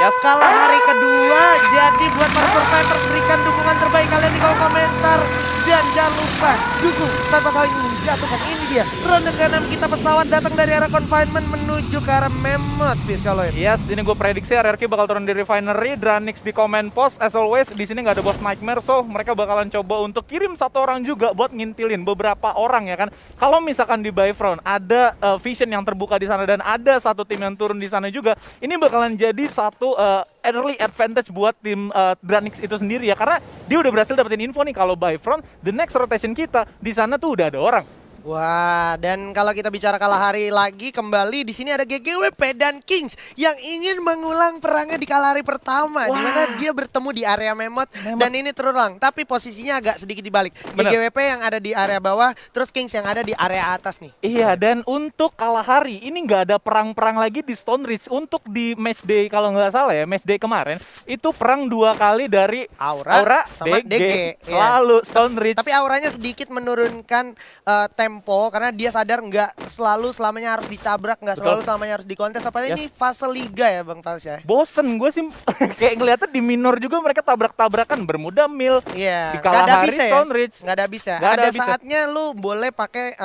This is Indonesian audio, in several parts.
Kalah hari kedua, jadi buat para survivor berikan dukungan terbaik kalian di kolom komentar. Dan jangan lupa dukung tanpa saling menjatuhkan. Ini dia ronde ke-6 kita, pesawat datang dari arah confinement menuju ke arah Mammoth Fiskaloid. Yes, ini gue prediksi RRQ bakal turun di Refinery, Dranix di command post. As always, di sini nggak ada boss Nightmare, so mereka bakalan coba untuk kirim satu orang juga buat ngintilin beberapa orang ya kan. Kalau misalkan di Bifrost ada vision yang terbuka di sana dan ada satu tim yang turun di sana juga, ini bakalan jadi satu early advantage buat tim Dranix itu sendiri ya, karena dia udah berhasil dapetin info nih kalau Bifrost the next rotation kita di sana tuh udah ada orang. Wah, dan kalau kita bicara kalah hari lagi, kembali di sini ada GGWP dan Kings yang ingin mengulang perangnya di kalah hari pertama, di mana dia bertemu di area Mammoth dan ini terulang, tapi posisinya agak sedikit dibalik. GGWP yang ada di area bawah, terus Kings yang ada di area atas nih. Iya, dan untuk kalah hari ini nggak ada perang-perang lagi di Stone Ridge. Untuk di match day kalau nggak salah ya, match day kemarin itu perang 2 kali dari Aura sama DG. Lalu Stone Ridge. Tapi auranya sedikit menurunkan tempo karena dia sadar nggak selalu selamanya harus ditabrak, nggak selalu selamanya harus dikontes. Apalagi ini fase liga ya Bang Fals ya. Bosen gue sih kayak ngeliatnya di minor juga mereka tabrak-tabrakan Bermuda Mill. Iya. Di kalah hari Stone Ridge. Nggak ada bisa. Nggak ada saatnya lu boleh pakai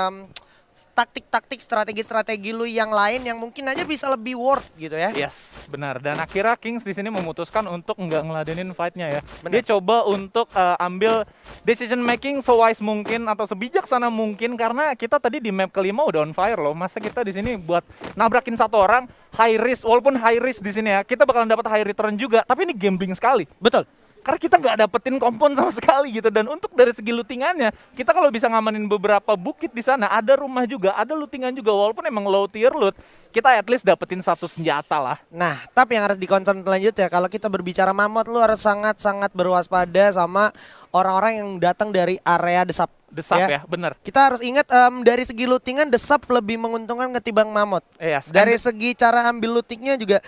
taktik-taktik, strategi-strategi lu yang lain yang mungkin aja bisa lebih worth gitu ya. Yes, benar. Dan akhirnya Kings di sini memutuskan untuk nggak ngeladenin fight-nya ya. Bener. Dia coba untuk ambil decision making sewise mungkin atau sebijaksana mungkin, karena kita tadi di map kelima udah on fire loh. Masa kita di sini buat nabrakin satu orang high risk, walaupun high risk di sini ya, kita bakalan dapat high return juga. Tapi ini gambling sekali. Betul. Karena kita nggak dapetin kompon sama sekali gitu. Dan untuk dari segi lootingannya, kita kalau bisa ngamanin beberapa bukit di sana, ada rumah juga, ada lootingan juga, walaupun emang low tier loot, kita at least dapetin satu senjata lah. Nah, tapi yang harus dikonsen selanjutnya, kalau kita berbicara Mammoth, lu harus sangat-sangat berwaspada sama orang-orang yang datang dari area desap. Desap ya, bener. Kita harus ingat dari segi lootingan desap lebih menguntungkan ketimbang Mammoth. Yes. Dari segi cara ambil lootingnya juga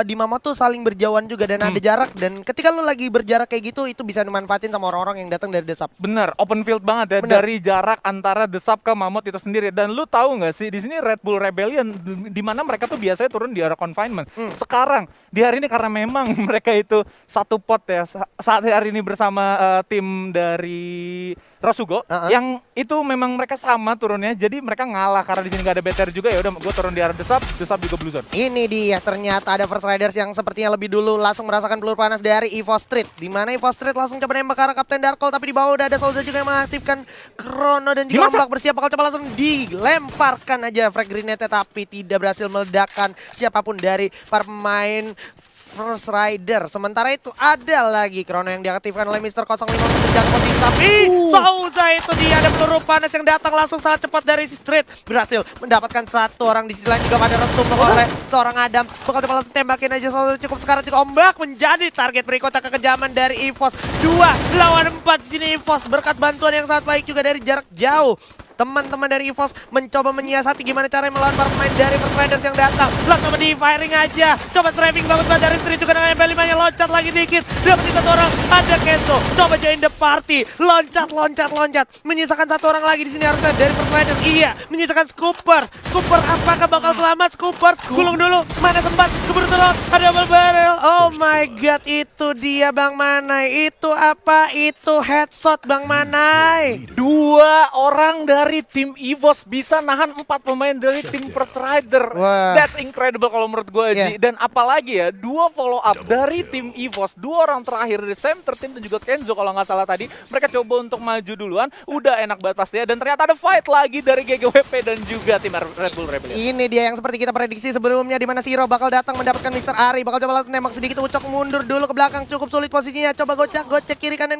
di Mammoth tuh saling berjauhan juga dan ada jarak, dan ketika lu lagi berjarak kayak gitu itu bisa dimanfaatin sama orang-orang yang datang dari desap. Bener, open field banget ya. Bener. Dari jarak antara desap ke Mammoth itu sendiri. Dan lu tahu nggak sih di sini Red Bull Rebellion di mana mereka tuh biasanya turun di area confinement. Sekarang di hari ini karena memang mereka itu satu pot ya saat hari ini bersama tim dari Rosugo yang itu memang mereka sama turunnya, jadi mereka ngalah karena di sini nggak ada BTR juga. Ya udah, gue turun di area desap juga blue zone. Ini dia, ternyata ada First Riders yang sepertinya lebih dulu langsung merasakan peluru panas dari Evo Street, di mana Evo Street langsung coba nembak ke arah Kapten Darkol, tapi di bawah udah ada Soldier juga yang mengaktifkan Chrono dan juga Ombak bersiap bakal coba langsung dilemparkan aja frag grenade, tapi tidak berhasil meledakkan siapapun dari para pemain First Rider. Sementara itu ada lagi Chrono yang diaktifkan oleh Mr. 05 sejak posisi, tapi Souza itu dia, ada peluru panas yang datang langsung sangat cepat dari Street, berhasil mendapatkan satu orang. Di sisi lain juga pada retum oleh seorang Adam, bakal coba langsung tembakin aja Souza. Cukup sekarang juga Ombak menjadi target berikutnya, kekejaman dari EVOS 2 lawan 4 di sini. EVOS berkat bantuan yang sangat baik juga dari jarak jauh. Teman-teman dari EVOS mencoba menyiasati gimana cara melawan para pemain dari First Riders yang datang. Langsung di firing aja. Coba strafing banget dari Street juga dengan MP5-nya, loncat lagi dikit. Dapetin satu orang, ada Kenzo. Coba join the party. Loncat. Menyisakan satu orang lagi di sini harusnya dari First Riders. Iya, menyisakan Scoopers. Scooper apakah bakal selamat? Scoopers gulung dulu. Mana sempat keburu terus. Ada double barrel. Oh my god, itu dia Bang Manai. Itu apa? Itu headshot Bang Manai. 2 orang dari tim EVOS bisa nahan 4 pemain dari tim First Rider. Wah. That's incredible kalau menurut gue, Ji. Dan apalagi ya, 2 follow up dari tim EVOS, 2 orang terakhir dari Sam 13 dan juga Kenzo kalau nggak salah tadi. Mereka coba untuk maju duluan, udah enak banget pastinya. Dan ternyata ada fight lagi dari GGWP dan juga tim Red Bull Rebellion. Ini dia yang seperti kita prediksi sebelumnya, di mana Siro bakal datang mendapatkan Mr. Ari, bakal coba langsung nembak sedikit, Ucok mundur dulu ke belakang, cukup sulit posisinya, coba gocek kiri kanan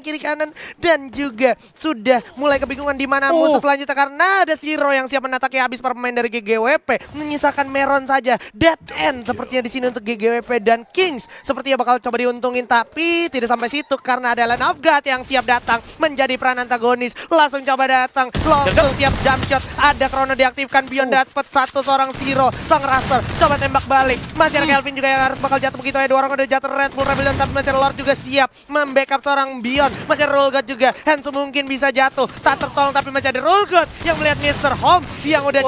dan juga sudah mulai kebingungan di mana musuh selanjutnya karena ada Siro yang siap menataki habis para pemain dari GGWP, menyisakan Meron saja. Dead end sepertinya di sini untuk GGWP dan Kings sepertinya bakal coba diuntungin, tapi tidak sampai situ karena ada Land of God yang siap datang menjadi peran antagonis. Langsung coba datang, langsung siap jump shot, ada Chrono diaktifkan, Beyond dapat seorang Siro Jato, sang Raster coba tembak balik. Masih ada Kelvin juga yang harus bakal jatuh begitu ya. Dua orang udah jatuh Red Bull Rebellion, tapi masih ada Lord juga siap membackup seorang Beyond. Masih ada Rule God juga. Hansu mungkin bisa jatuh, tak tertolong, tapi masih ada Rule God yang melihat Mr. Home yang udah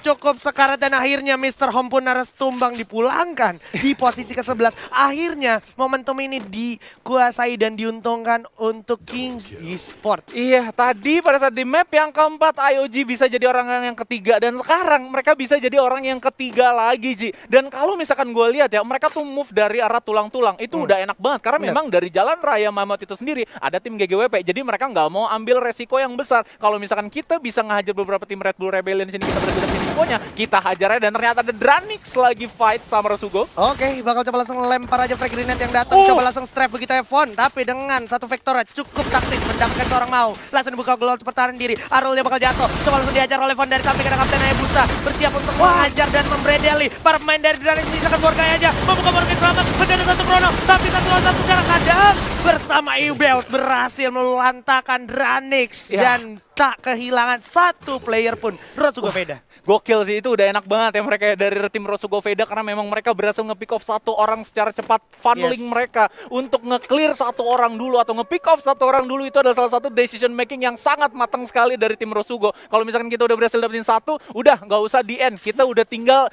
cukup sekarat, dan akhirnya Mr. Home pun harus tumbang, dipulangkan di posisi ke-11. Akhirnya momentum ini dikuasai dan diuntungkan untuk Kings Esports. Iya, tadi pada saat di map yang keempat IOG bisa jadi orang yang ketiga, dan sekarang mereka bisa jadi orang yang ketiga lagi, Ji. Dan kalau misalkan gue lihat ya, mereka tuh move dari arah tulang-tulang itu udah enak banget, karena memang dari jalan raya Mammoth itu sendiri ada tim GGWP, jadi mereka nggak mau ambil resiko yang besar. Kalau misalkan kita bisa ngehajar beberapa tim Red Bull Rebellion di sini, kita berhasil resikonya, kita hajar aja. Dan ternyata ada Dranix lagi fight sama Rosugo. Oke, bakal coba langsung lempar aja frag grenade yang datang, coba langsung strap begitu ya Von, tapi dengan satu vektornya cukup taktis mendapatkan seorang mau. Langsung dibuka glow pertahanan diri, Arulnya bakal jatuh, coba langsung diajar oleh Von dari samping, ada Kapten Hayabusa bersiap untuk menghajar dan membredeli. Para pemain dari Dranix menyisakan Borgay aja, membuka Borgay selamat, masih ada satu Chrono, tapi satu lawan satu secara kadang bersama Ubeus berhasil melantakan Dranix dan tak kehilangan satu player pun, Rosugo Veda. Gokil sih, itu udah enak banget ya mereka dari tim Rosugo Veda, karena memang mereka berhasil nge-pick off satu orang secara cepat, funneling mereka untuk nge-clear satu orang dulu atau nge-pick off satu orang dulu. Itu adalah salah satu decision making yang sangat matang sekali dari tim Rosugo. Kalau misalkan kita udah berhasil dapetin satu, udah nggak usah di end, kita udah tinggal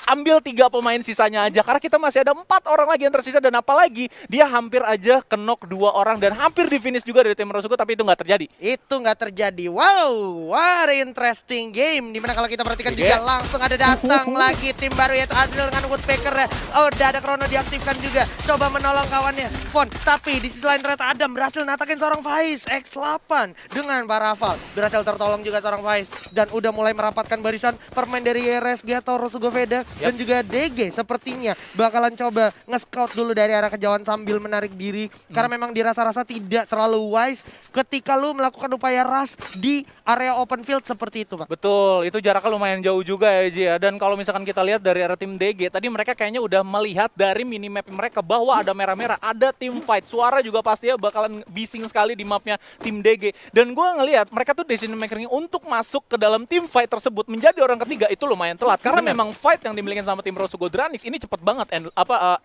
ambil 3 pemain sisanya aja, karena kita masih ada 4 orang lagi yang tersisa. Dan apalagi dia hampir aja knock 2 orang dan hampir di finish juga dari tim Rosugo, tapi itu nggak terjadi. Itu nggak terjadi. Wow, what interesting game. Dimana kalau kita perhatikan juga langsung ada datang lagi tim baru, yaitu Adriel dengan Woodpecker. Oh, udah ada Chrono diaktifkan juga, coba menolong kawannya Von. Tapi di sisi lain ternyata Adam berhasil natakin seorang Faiz X8 dengan Paraval. Berhasil tertolong juga seorang Faiz, dan udah mulai merapatkan barisan permain dari RSG atau Rosugo Veda. Dan juga DG sepertinya bakalan coba nge-scout dulu dari arah kejauhan sambil menarik diri, karena memang dirasa-rasa tidak terlalu wise ketika lu melakukan upaya rush di area open field seperti itu, Pak. Betul, itu jaraknya lumayan jauh juga ya, Ji ya. Dan kalau misalkan kita lihat dari arah tim DG, tadi mereka kayaknya udah melihat dari minimap mereka bahwa ada merah-merah, ada tim fight. Suara juga pastinya bakalan bising sekali di mapnya tim DG. Dan gue ngelihat mereka tuh decision making untuk masuk ke dalam tim fight tersebut menjadi orang ketiga itu lumayan telat, karena memang fight yang dimiliki sama tim Rosugo Dranix ini cepet banget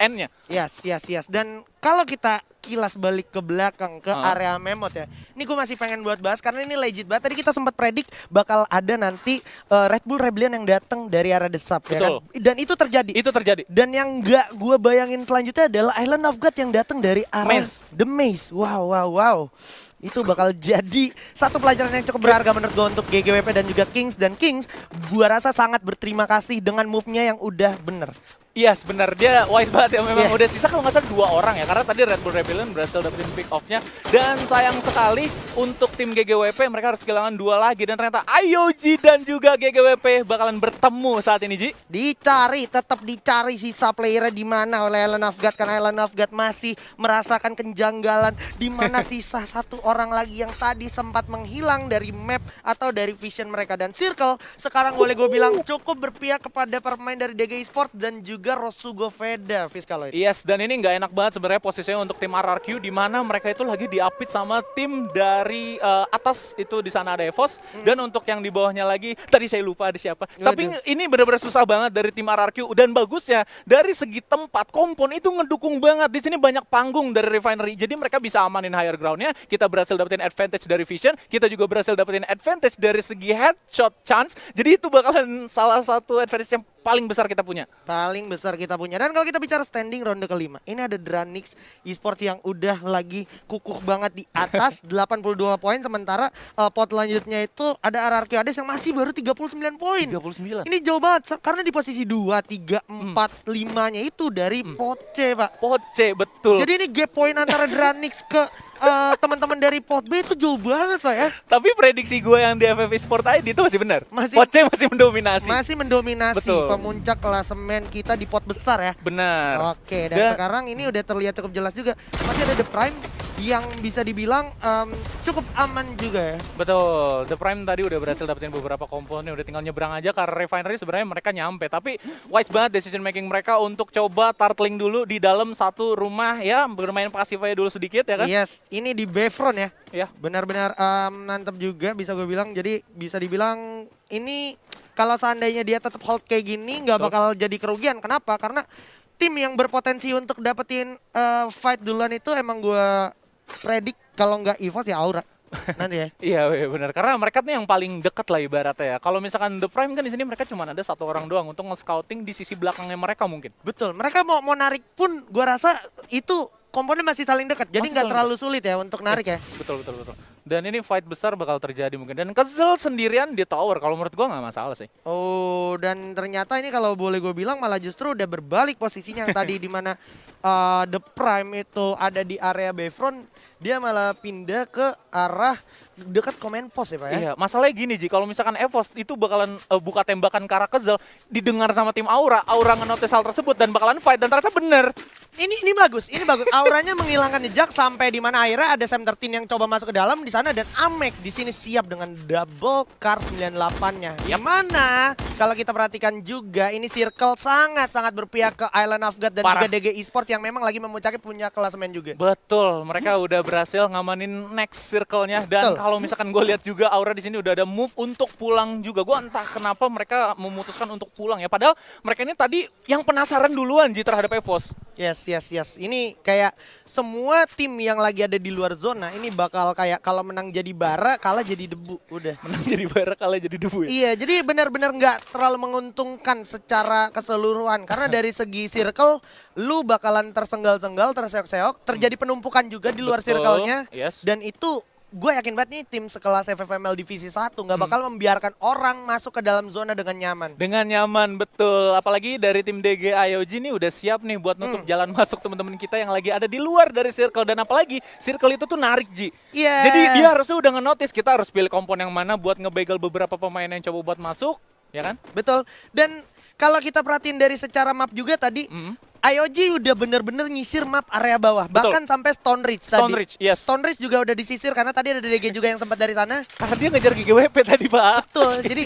end-nya. Yes. Dan kalau kita kilas balik ke belakang ke area Mammoth ya, ini gue masih pengen buat bahas karena ini legit banget. Tadi kita sempat predik bakal ada nanti Red Bull Rebellion yang datang dari arah The Sub, ya kan? Dan itu terjadi. Dan yang nggak gue bayangin selanjutnya adalah Island of God yang datang dari arah The Maze. Wow. Itu bakal jadi satu pelajaran yang cukup berharga menurut gue untuk GGWP dan juga Kings. Dan Kings gue rasa sangat berterima kasih dengan move-nya yang udah bener. Yes, benar, dia wise banget ya. Memang udah sisa kalau nggak salah 2 orang ya, karena tadi Red Bull Rebellion berhasil dapetin pick off-nya. Dan sayang sekali untuk tim GGWP mereka harus kehilangan 2 lagi, dan ternyata IOG dan juga GGWP bakalan bertemu saat ini, Ji. Tetap dicari sisa playernya di mana oleh Island of God, karena Island of God masih merasakan kenjanggalan di mana sisa satu orang lagi yang tadi sempat menghilang dari map atau dari vision mereka. Dan Circle sekarang boleh gue bilang cukup berpihak kepada pemain dari DG Esports dan juga Rosugo Veda, Fiskaloid. Yes, dan ini nggak enak banget sebenarnya posisinya untuk tim RRQ, di mana mereka itu lagi diapit sama tim dari atas itu, di sana ada Evos, dan untuk yang di bawahnya lagi tadi saya lupa ada siapa. Tapi ini benar-benar susah banget dari tim RRQ, dan bagusnya dari segi tempat kompon itu ngedukung banget. Di sini banyak panggung dari Refinery, jadi mereka bisa amanin higher ground-nya. Kita berhasil dapetin advantage dari vision, kita juga berhasil dapetin advantage dari segi headshot chance. Jadi itu bakalan salah satu advantage yang paling besar kita punya. Dan kalau kita bicara standing ronde kelima, ini ada Dranix Esports yang udah lagi kukuh banget di atas 82 poin, sementara pot lanjutnya itu ada RRQ Hades yang masih baru 39 poin. 39. Ini jauh banget karena di posisi 2, 3, 4, 5-nya itu dari pot C, Pak. Pot C, betul. Jadi ini gap poin antara Dranix ke teman-teman dari pot B itu jauh banget, Pak ya. Tapi prediksi gue yang di FF Sport ID itu masih benar. Pot C masih mendominasi. Masih mendominasi. Betul. Pemuncak klasemen kita di pot besar ya. Benar. Oke, dan sekarang ini udah terlihat cukup jelas juga. Masih ada The Prime yang bisa dibilang cukup aman juga ya. Betul, The Prime tadi udah berhasil dapetin beberapa komponen, udah tinggal nyebrang aja karena Refinery sebenarnya mereka nyampe. Tapi wise banget decision making mereka untuk coba turtling dulu di dalam satu rumah ya, bermain pasif aja dulu sedikit ya kan. Yes, ini di Bayfront ya. Ya. Benar-benar mantap juga bisa gue bilang. Jadi bisa dibilang ini kalau seandainya dia tetap hold kayak gini nggak bakal jadi kerugian. Kenapa? Karena tim yang berpotensi untuk dapetin fight duluan itu emang gue predik kalau nggak EVOS ya Aura nanti ya. Iya benar, karena mereka tuh yang paling deket lah ibaratnya ya. Kalau misalkan The Prime kan di sini mereka cuma ada satu orang doang untuk nge-scouting di sisi belakangnya mereka mungkin. Betul, mereka mau narik pun gue rasa itu komponen masih saling dekat, jadi Masih nggak saling terlalu sulit ya untuk narik ya. Betul. Dan ini fight besar bakal terjadi mungkin. Dan Kezel sendirian di tower, kalau menurut gua nggak masalah sih. Oh, dan ternyata ini kalau boleh gue bilang malah justru udah berbalik posisinya yang tadi di mana The Prime itu ada di area Bayfront, dia malah pindah ke arah dekat command post ya Pak ya? Iya, masalahnya gini Ji, kalau misalkan EVOS itu bakalan buka tembakan ke arah Kezel, didengar sama tim Aura ngenotis hal tersebut dan bakalan fight, dan ternyata bener. Ini bagus, ini bagus. Auranya menghilangkan jejak sampai di mana akhirnya ada Sam 13 yang coba masuk ke dalam di sana, dan Amek di sini siap dengan double car 98-nya. Yang mana kalau kita perhatikan juga ini Circle sangat berpihak ke Island of God dan juga DG Esports yang memang lagi memuncaki punya klasemen juga. Betul, mereka udah berhasil ngamanin next circle-nya, dan kalau misalkan gue lihat juga Aura di sini udah ada move untuk pulang juga. Gue entah kenapa mereka memutuskan untuk pulang ya, padahal mereka ini tadi yang penasaran duluan Ji terhadap EVOS. Yes. Ini kayak semua tim yang lagi ada di luar zona ini bakal kayak kalau menang jadi bara, kalah jadi debu. Udah. Menang jadi bara, kalah jadi debu ya? Iya, jadi benar-benar nggak terlalu menguntungkan secara keseluruhan. Karena dari segi circle, lu bakalan tersenggal-senggal, terseok-seok, terjadi penumpukan juga di luar circle-nya. Yes. Dan itu gue yakin banget nih tim sekelas FFML Divisi 1 nggak bakal membiarkan orang masuk ke dalam zona dengan nyaman. Dengan nyaman, betul. Apalagi dari tim DG IOG nih udah siap nih buat nutup jalan masuk teman-teman kita yang lagi ada di luar dari circle. Dan apalagi circle itu tuh narik Ji. Iya. Jadi dia harusnya udah nge-notice kita harus pilih kompon yang mana buat ngebegal beberapa pemain yang coba buat masuk, ya kan? Betul. Dan kalau kita perhatiin dari secara map juga tadi, IOG udah bener-bener nyisir map area bawah. Betul. Bahkan sampai Stone Ridge tadi. Stone Ridge, yes. Stone Ridge juga udah disisir karena tadi ada DG juga yang sempat dari sana. Karena dia ngejar GGWP tadi, Pak. Betul, jadi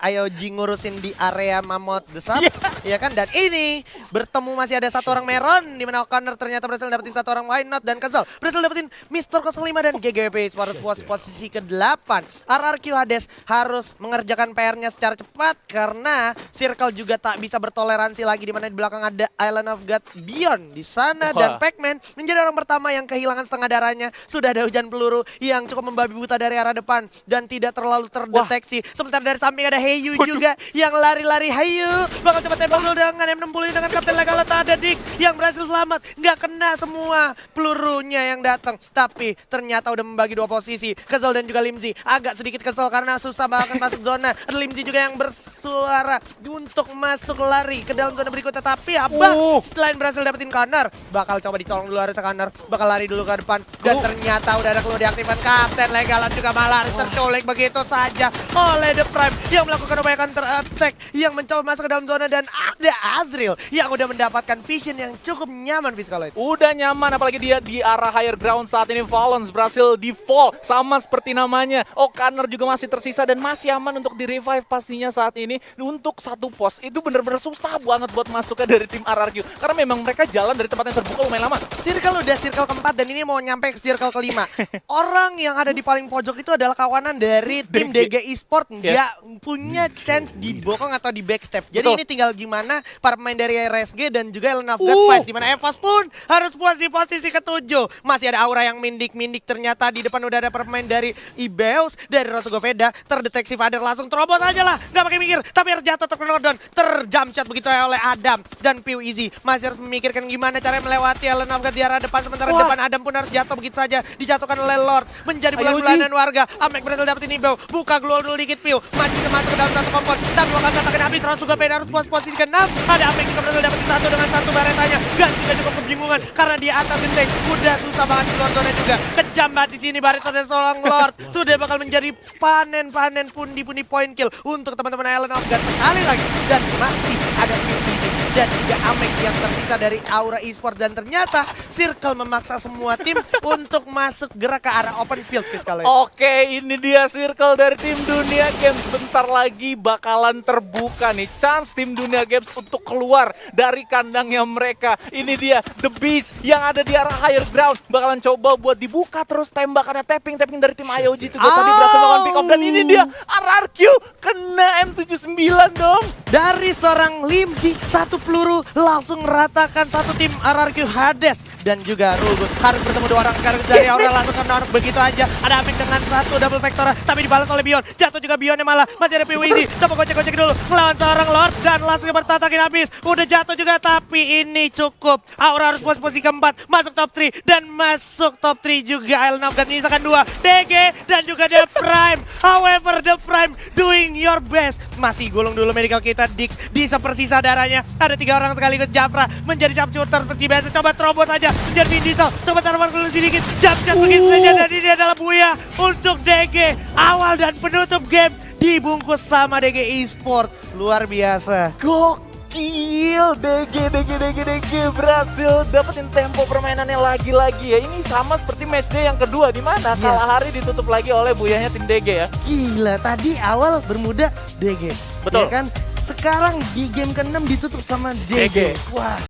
IOG ngurusin di area Mammoth Desap, ya kan? Dan ini bertemu masih ada satu orang Meron, di mana O'Connor ternyata berhasil dapetin satu orang Why Not, dan Kezel berhasil dapetin Mr. 05 dan GGWP harus posisi ke-8. RRQ Hades harus mengerjakan PR-nya secara cepat karena Circle juga tak bisa bertoleransi lagi, di mana di belakang ada Island of God Beyond di sana. Dan Pac-Man menjadi orang pertama yang kehilangan setengah darahnya. Sudah ada hujan peluru yang cukup membabi buta dari arah depan dan tidak terlalu terdeteksi. Sementara dari samping ada Heyu juga yang lari-lari. Heyu bakal coba tembak dulu dengan M60 dengan Kapten Legalota. Ada Dick yang berhasil selamat, nggak kena semua pelurunya yang datang, tapi ternyata udah membagi dua posisi. Kezel dan juga Limzi agak sedikit kesel karena susah banget masuk zona. Ada Limzi juga yang bersuara untuk masuk lari ke dalam zona berikutnya, tapi Abah selain berhasil dapetin Connor, bakal coba ditolong dulu harusnya Connor, bakal lari dulu ke depan, dan ternyata udah ada keluar diaktifkan. Kapten Legalan juga malah terculik begitu saja oleh The Prime yang melakukan upaya counter attack, yang mencoba masuk ke dalam zona, dan ada Azriel yang udah mendapatkan vision yang cukup nyaman Fiskaloid. Udah nyaman, apalagi dia di arah higher ground saat ini. Valens berhasil di fall sama seperti namanya. O'Connor juga masih tersisa dan masih aman untuk di revive pastinya saat ini. Untuk satu pos itu bener-bener susah banget buat masuknya dari tim RRQ, karena memang mereka jalan dari tempat yang terbuka lumayan lama. Circle udah circle keempat dan ini mau nyampe ke circle kelima. Orang yang ada di paling pojok itu adalah kawanan dari tim DG Esports, nggak punya chance dibokong atau di backstep. Jadi ini tinggal gimana para pemain dari RSG dan juga Island of God fight, dimana EVOS pun harus posisi ke-7. Masih ada Aura yang mindik-mindik, ternyata di depan udah ada pemain dari Ibeus, dari Rosugoveda. Terdeteksi Vader, langsung terobos aja lah, nggak pakai mikir, tapi harus jatuh terkena terjump shot begitu oleh Adam. Dan Piu Easy masih harus memikirkan gimana cara melewati Island of God di arah depan, sementara depan Adam pun harus jatuh begitu saja, dijatuhkan oleh Lord, menjadi bulan-bulanan warga. Amek berhasil dapetin Ibeu, buka glue dulu dikit Piu, maju masuk ke dalam satu kompon, dan dua kali akan habis. Rosugoveda harus posisi ke-6, ada Amek juga berhasil dapetin satu dengan satu baretanya. Gas juga cukup kebingungan karena di atas genteng udah susah banget di luar zona juga. Kejam banget di sini Barret dan seorang Lord sudah bakal menjadi panen pundi-pundi point kill untuk teman-teman Island of God sekali lagi. Dan masih ada Piu Easy dan juga Amek yang tersisa dari Aura Esports, dan ternyata Circle memaksa semua tim untuk masuk gerak ke arah open field Fiskaloid. Oke, ini dia Circle dari tim Dunia Games. Bentar lagi bakalan terbuka nih chance tim Dunia Games untuk keluar dari kandangnya mereka. Ini dia The Beast yang ada di arah higher ground, bakalan coba buat dibuka apakah terus tembakannya tapping dari tim IOG juga tadi berhasil melakukan pick off, dan ini dia RRQ kena M79 dong. Dari seorang Limji, satu peluru langsung meratakan satu tim RRQ Hades. Dan juga Rugut harus bertemu dua orang sekarang dari Aurel langsung kena begitu aja. Ada Ameng dengan satu double vector, tapi dibalas oleh Bion. Jatuh juga Bionnya malah, masih ada PWZ. Coba gocek-gocek dulu, melawan seorang Lord dan langsung bertatakin habis. Udah jatuh juga, tapi ini cukup. Aura harus posisi keempat, masuk top 3 dan masuk top 3 juga. L6 dan menyisakan 2, DG dan juga The Prime. However, The Prime doing your best. Masih gulung dulu medical kita, Dix di sepersisa darahnya. Ada 3 orang sekaligus. Jafra menjadi sharpshooter seperti biasa. Coba terobos aja menjadi Vin Diesel. Coba taruh dulu sedikit. Jump begitu saja, dan ini adalah Buya untuk DG. Awal dan penutup game dibungkus sama DG Esports. Luar biasa. Gokil, DG berhasil dapetin tempo permainannya lagi-lagi ya. Ini sama seperti matchday yang kedua, di mana Kalahari ditutup lagi oleh buyahnya tim DG ya. Gila, tadi awal bermuda DG. Betul. Ya kan? Sekarang di game ke-6 ditutup sama DG. DG. Wah.